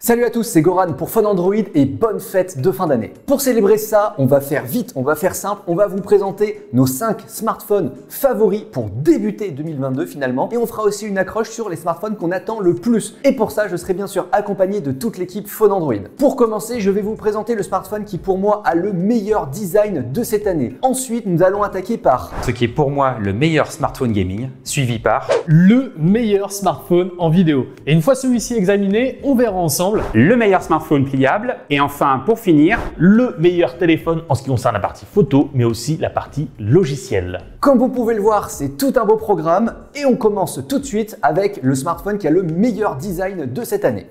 Salut à tous, c'est Goran pour Fun Android et bonne fête de fin d'année. Pour célébrer ça, on va faire vite, on va faire simple, on va vous présenter nos 5 smartphones favoris pour débuter 2022 finalement et on fera aussi une accroche sur les smartphones qu'on attend le plus. Et pour ça, je serai bien sûr accompagné de toute l'équipe Fun Android. Pour commencer, je vais vous présenter le smartphone qui pour moi a le meilleur design de cette année. Ensuite, nous allons attaquer par ce qui est pour moi le meilleur smartphone gaming, suivi par le meilleur smartphone en vidéo. Et une fois celui-ci examiné, on verra ensemble le meilleur smartphone pliable et enfin pour finir le meilleur téléphone en ce qui concerne la partie photo mais aussi la partie logicielle. Comme vous pouvez le voir, c'est tout un beau programme et on commence tout de suite avec le smartphone qui a le meilleur design de cette année.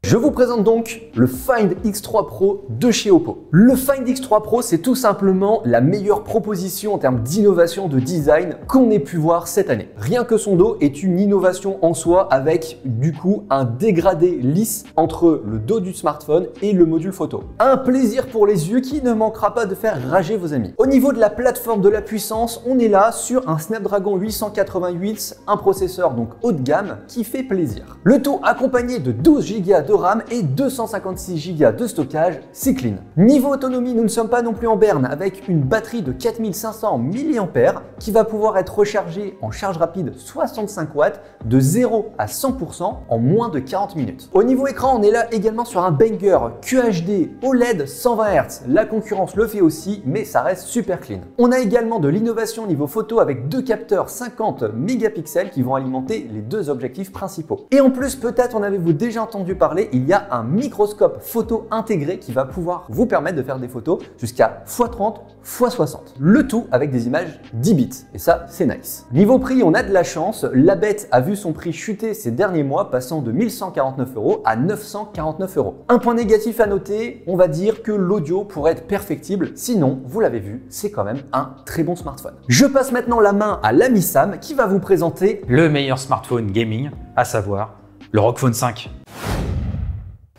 Je vous présente donc le Find X3 Pro de chez Oppo. Le Find X3 Pro, c'est tout simplement la meilleure proposition en termes d'innovation de design qu'on ait pu voir cette année. Rien que son dos est une innovation en soi avec du coup un dégradé lisse entre le dos du smartphone et le module photo. Un plaisir pour les yeux qui ne manquera pas de faire rager vos amis. Au niveau de la plateforme de la puissance, on est là sur un Snapdragon 888, un processeur donc haut de gamme qui fait plaisir. Le tout accompagné de 12 Go de RAM et 256 Go de stockage, c'est clean. Niveau autonomie, nous ne sommes pas non plus en berne avec une batterie de 4500 mAh qui va pouvoir être rechargée en charge rapide 65 watts de 0 à 100% en moins de 40 minutes. Au niveau écran, on est là également sur un banger QHD OLED 120 Hz. La concurrence le fait aussi, mais ça reste super clean. On a également de l'innovation niveau photo avec deux capteurs 50 mégapixels qui vont alimenter les deux objectifs principaux. Et en plus, peut-être en avez-vous déjà entendu parler, il y a un microscope photo intégré qui va pouvoir vous permettre de faire des photos jusqu'à x30, x60. Le tout avec des images 10 bits. Et ça, c'est nice. Niveau prix, on a de la chance. La bête a vu son prix chuter ces derniers mois, passant de 1149 € à 949 €. Un point négatif à noter, on va dire que l'audio pourrait être perfectible. Sinon, vous l'avez vu, c'est quand même un très bon smartphone. Je passe maintenant la main à l'ami Sam qui va vous présenter le meilleur smartphone gaming, à savoir le ROG Phone 5.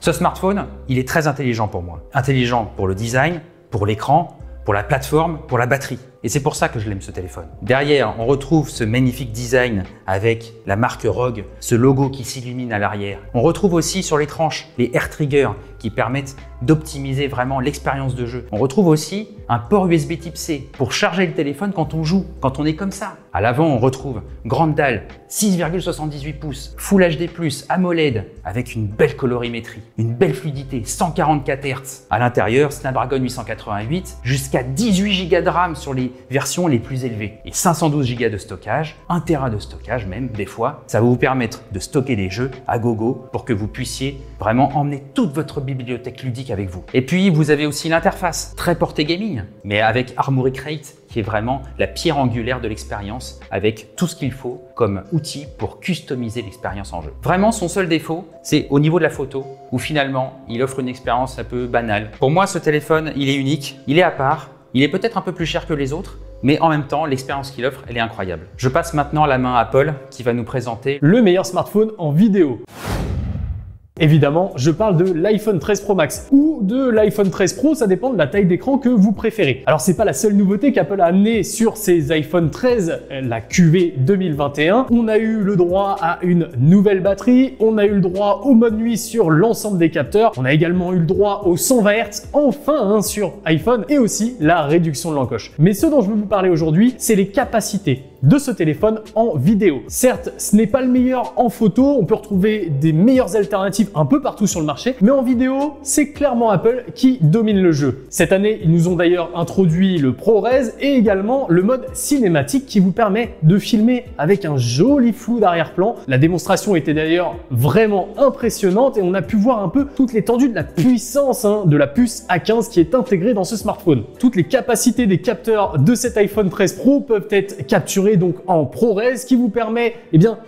Ce smartphone, il est très intelligent pour moi. Intelligent pour le design, pour l'écran, pour la plateforme, pour la batterie. Et c'est pour ça que je l'aime ce téléphone. Derrière, on retrouve ce magnifique design avec la marque ROG, ce logo qui s'illumine à l'arrière. On retrouve aussi sur les tranches les air triggers qui permettent d'optimiser vraiment l'expérience de jeu. On retrouve aussi un port USB type C pour charger le téléphone quand on joue, quand on est comme ça. À l'avant, on retrouve grande dalle, 6,78 pouces, Full HD+, AMOLED, avec une belle colorimétrie, une belle fluidité, 144 Hz. À l'intérieur, Snapdragon 888, jusqu'à 18 Go de RAM sur les versions les plus élevées et 512 Go de stockage, 1 Tera de stockage même des fois. Ça va vous permettre de stocker des jeux à gogo pour que vous puissiez vraiment emmener toute votre bibliothèque ludique avec vous. Et puis vous avez aussi l'interface, très portée gaming, mais avec Armoury Crate qui est vraiment la pierre angulaire de l'expérience avec tout ce qu'il faut comme outil pour customiser l'expérience en jeu. Vraiment, son seul défaut, c'est au niveau de la photo où finalement il offre une expérience un peu banale. Pour moi, ce téléphone, il est unique, il est à part. Il est peut-être un peu plus cher que les autres, mais en même temps, l'expérience qu'il offre, elle est incroyable. Je passe maintenant la main à Paul qui va nous présenter le meilleur smartphone en vidéo. Évidemment, je parle de l'iPhone 13 Pro Max ou de l'iPhone 13 Pro, ça dépend de la taille d'écran que vous préférez. Alors c'est pas la seule nouveauté qu'Apple a amené sur ses iPhone 13, la QV 2021. On a eu le droit à une nouvelle batterie, on a eu le droit au mode nuit sur l'ensemble des capteurs, on a également eu le droit aux 120 Hz enfin sur iPhone et aussi la réduction de l'encoche. Mais ce dont je veux vous parler aujourd'hui, c'est les capacités de ce téléphone en vidéo. Certes, ce n'est pas le meilleur en photo, on peut retrouver des meilleures alternatives un peu partout sur le marché, mais en vidéo, c'est clairement Apple qui domine le jeu. Cette année, ils nous ont d'ailleurs introduit le ProRes et également le mode cinématique qui vous permet de filmer avec un joli flou d'arrière-plan. La démonstration était d'ailleurs vraiment impressionnante et on a pu voir un peu toute l'étendue de la puissance de la puce A15 qui est intégrée dans ce smartphone. Toutes les capacités des capteurs de cet iPhone 13 Pro peuvent être capturées donc en ProRes qui vous permet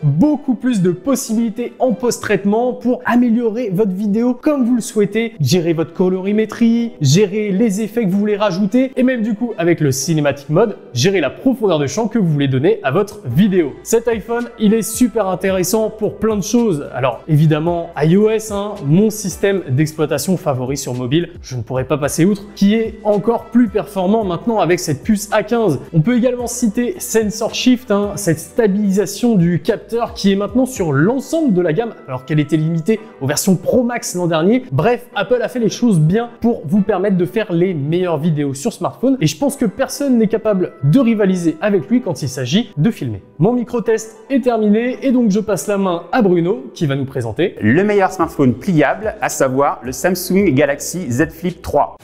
beaucoup plus de possibilités en post-traitement pour améliorer votre vidéo comme vous le souhaitez, gérer votre colorimétrie, gérer les effets que vous voulez rajouter et même du coup avec le Cinematic Mode, gérer la profondeur de champ que vous voulez donner à votre vidéo. Cet iPhone, il est super intéressant pour plein de choses. Alors évidemment iOS, mon système d'exploitation favori sur mobile, je ne pourrais pas passer outre, qui est encore plus performant maintenant avec cette puce A15. On peut également citer Sensor sensor shift, cette stabilisation du capteur qui est maintenant sur l'ensemble de la gamme alors qu'elle était limitée aux versions Pro Max l'an dernier. Bref, Apple a fait les choses bien pour vous permettre de faire les meilleures vidéos sur smartphone et je pense que personne n'est capable de rivaliser avec lui quand il s'agit de filmer. Mon micro-test est terminé et donc je passe la main à Bruno qui va nous présenter le meilleur smartphone pliable, à savoir le Samsung Galaxy Z Flip 3.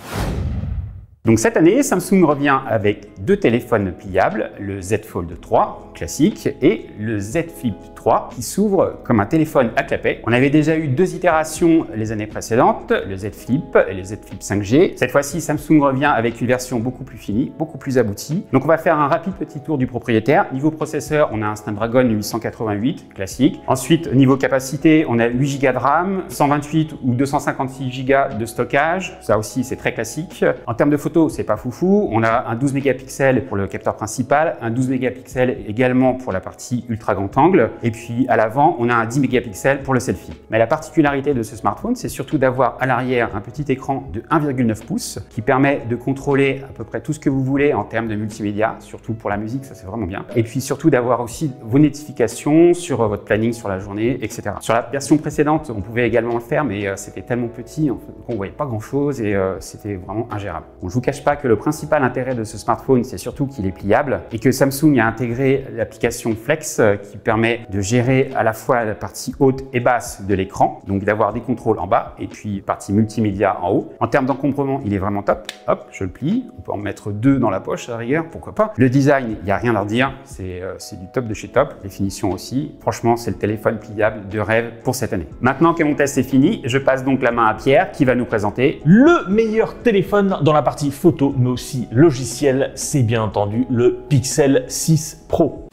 Donc cette année, Samsung revient avec deux téléphones pliables, le Z Fold 3 classique et le Z Flip 3 qui s'ouvre comme un téléphone à clapet. On avait déjà eu deux itérations les années précédentes, le Z Flip et le Z Flip 5G. Cette fois-ci, Samsung revient avec une version beaucoup plus finie, beaucoup plus aboutie. Donc on va faire un rapide petit tour du propriétaire. Niveau processeur, on a un Snapdragon 888 classique. Ensuite, niveau capacité, on a 8 Go de RAM, 128 ou 256 Go de stockage. Ça aussi, c'est très classique. En termes de photos, c'est pas foufou. On a un 12 mégapixels pour le capteur principal, un 12 mégapixels également pour la partie ultra grand angle. Et puis à l'avant, on a un 10 mégapixels pour le selfie. Mais la particularité de ce smartphone, c'est surtout d'avoir à l'arrière un petit écran de 1,9 pouces qui permet de contrôler à peu près tout ce que vous voulez en termes de multimédia, surtout pour la musique, ça c'est vraiment bien. Et puis surtout d'avoir aussi vos notifications sur votre planning sur la journée, etc. Sur la version précédente, on pouvait également le faire, mais c'était tellement petit qu'on ne voyait pas grand chose et c'était vraiment ingérable. Bon, je vous cache pas que le principal intérêt de ce smartphone, c'est surtout qu'il est pliable et que Samsung a intégré l'application Flex qui permet de gérer à la fois la partie haute et basse de l'écran, donc d'avoir des contrôles en bas et puis partie multimédia en haut. En termes d'encombrement, il est vraiment top. Hop, je le plie. On peut en mettre deux dans la poche à la rigueur, pourquoi pas. Le design, il n'y a rien à redire. C'est du top de chez top. Les finitions aussi. Franchement, c'est le téléphone pliable de rêve pour cette année. Maintenant que mon test est fini, je passe donc la main à Pierre qui va nous présenter le meilleur téléphone dans la partie photo, mais aussi logiciel, c'est bien entendu le Pixel 6 Pro.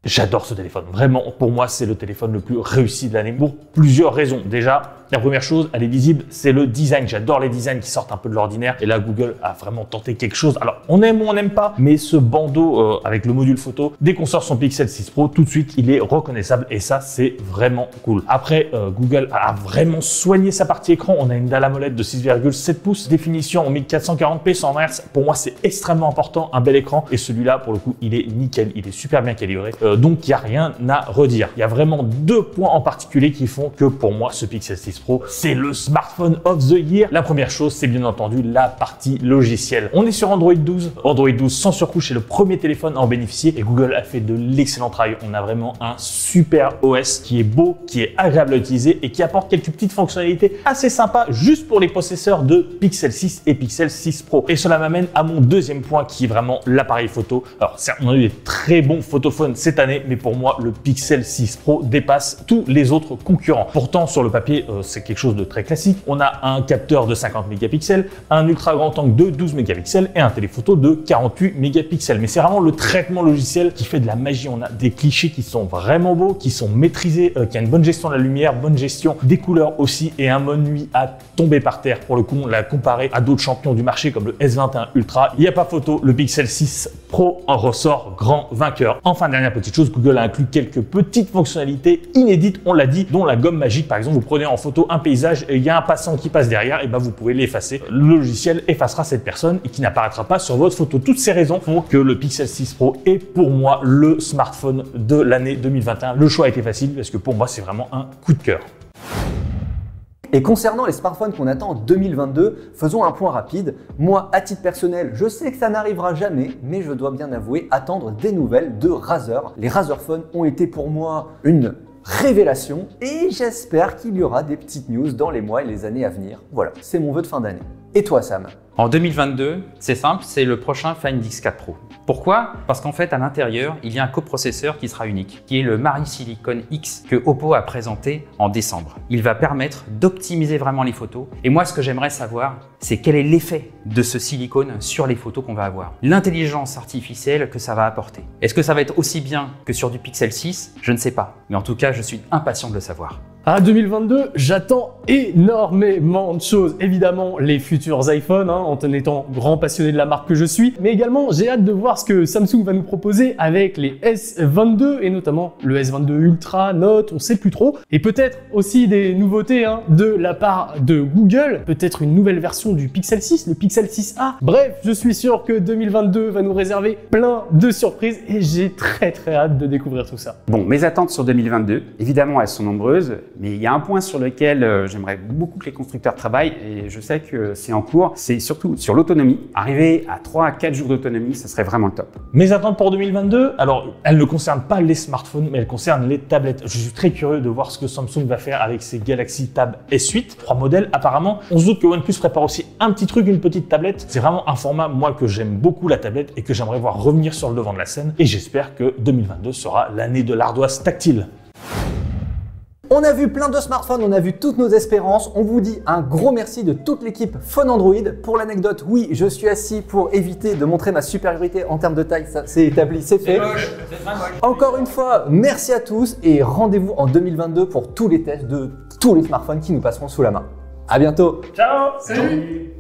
J'adore ce téléphone, vraiment, pour moi c'est le téléphone le plus réussi de l'année pour plusieurs raisons. Déjà, la première chose, elle est visible, c'est le design. J'adore les designs qui sortent un peu de l'ordinaire et là Google a vraiment tenté quelque chose. Alors on aime ou on n'aime pas, mais ce bandeau avec le module photo, dès qu'on sort son Pixel 6 Pro, tout de suite il est reconnaissable et ça c'est vraiment cool. Après, Google a vraiment soigné sa partie écran. On a une dalle AMOLED de 6,7 pouces, définition en 1440p 120 Hz. Pour moi c'est extrêmement important, un bel écran et celui-là pour le coup il est nickel, il est super bien calibré. Donc il n'y a rien à redire. Il y a vraiment deux points en particulier qui font que pour moi ce Pixel 6 Pro, c'est le smartphone of the year. La première chose, c'est bien entendu la partie logicielle. On est sur Android 12. Android 12 sans surcouche est le premier téléphone à en bénéficier et Google a fait de l'excellent travail. On a vraiment un super OS qui est beau, qui est agréable à utiliser et qui apporte quelques petites fonctionnalités assez sympas juste pour les possesseurs de Pixel 6 et Pixel 6 Pro. Et cela m'amène à mon deuxième point qui est vraiment l'appareil photo. Alors certes, on a eu des très bons photophones cette année, mais pour moi, le Pixel 6 Pro dépasse tous les autres concurrents. Pourtant, sur le papier, c'est quelque chose de très classique. On a un capteur de 50 mégapixels, un ultra grand angle de 12 mégapixels et un téléphoto de 48 mégapixels. Mais c'est vraiment le traitement logiciel qui fait de la magie. On a des clichés qui sont vraiment beaux, qui sont maîtrisés, qui a une bonne gestion de la lumière, bonne gestion des couleurs aussi et un mode nuit à tomber par terre. Pour le coup, on l'a comparé à d'autres champions du marché comme le S21 Ultra. Il n'y a pas photo, le Pixel 6 Pro en ressort grand vainqueur. Enfin, dernière petite chose, Google a inclus quelques petites fonctionnalités inédites, on l'a dit, dont la gomme magique. Par exemple, vous prenez en photo un paysage et il y a un passant qui passe derrière, et ben vous pouvez l'effacer. Le logiciel effacera cette personne et qui n'apparaîtra pas sur votre photo. Toutes ces raisons font que le Pixel 6 Pro est pour moi le smartphone de l'année 2021. Le choix a été facile parce que pour moi, c'est vraiment un coup de cœur. Et concernant les smartphones qu'on attend en 2022, faisons un point rapide. Moi, à titre personnel, je sais que ça n'arrivera jamais, mais je dois bien avouer attendre des nouvelles de Razer. Les Razer Phone ont été pour moi une révélation et j'espère qu'il y aura des petites news dans les mois et les années à venir. Voilà, c'est mon vœu de fin d'année. Et toi, Sam? En 2022, c'est simple, c'est le prochain Find X4 Pro. Pourquoi? Parce qu'en fait, à l'intérieur, il y a un coprocesseur qui sera unique, qui est le Mari Silicon X que Oppo a présenté en décembre. Il va permettre d'optimiser vraiment les photos. Et moi, ce que j'aimerais savoir, c'est quel est l'effet de ce silicone sur les photos qu'on va avoir. L'intelligence artificielle que ça va apporter. Est-ce que ça va être aussi bien que sur du Pixel 6? Je ne sais pas. Mais en tout cas, je suis impatient de le savoir. À 2022, j'attends énormément de choses. Évidemment, les futurs iPhones, en étant grand passionné de la marque que je suis, mais également j'ai hâte de voir ce que Samsung va nous proposer avec les S22 et notamment le S22 Ultra, Note, on sait plus trop. Et peut-être aussi des nouveautés de la part de Google, peut-être une nouvelle version du Pixel 6, le Pixel 6a. Bref, je suis sûr que 2022 va nous réserver plein de surprises et j'ai très hâte de découvrir tout ça. Bon, mes attentes sur 2022, évidemment, elles sont nombreuses, mais il y a un point sur lequel j'aimerais beaucoup que les constructeurs travaillent, et je sais que c'est en cours, c'est surtout sur l'autonomie. Arriver à 3 à 4 jours d'autonomie, ça serait vraiment le top. Mes attentes pour 2022, alors elles ne concernent pas les smartphones, mais elles concernent les tablettes. Je suis très curieux de voir ce que Samsung va faire avec ses Galaxy Tab S8. 3 modèles apparemment. On se doute que OnePlus prépare aussi un petit truc, une petite tablette. C'est vraiment un format, moi, que j'aime beaucoup, la tablette, et que j'aimerais voir revenir sur le devant de la scène. Et j'espère que 2022 sera l'année de l'ardoise tactile. On a vu plein de smartphones, on a vu toutes nos espérances. On vous dit un gros merci de toute l'équipe Phone Android. Pour l'anecdote, oui, je suis assis pour éviter de montrer ma supériorité en termes de taille. Ça, c'est établi, c'est fait. Encore une fois, merci à tous et rendez-vous en 2022 pour tous les tests de tous les smartphones qui nous passeront sous la main. À bientôt. Ciao. Salut.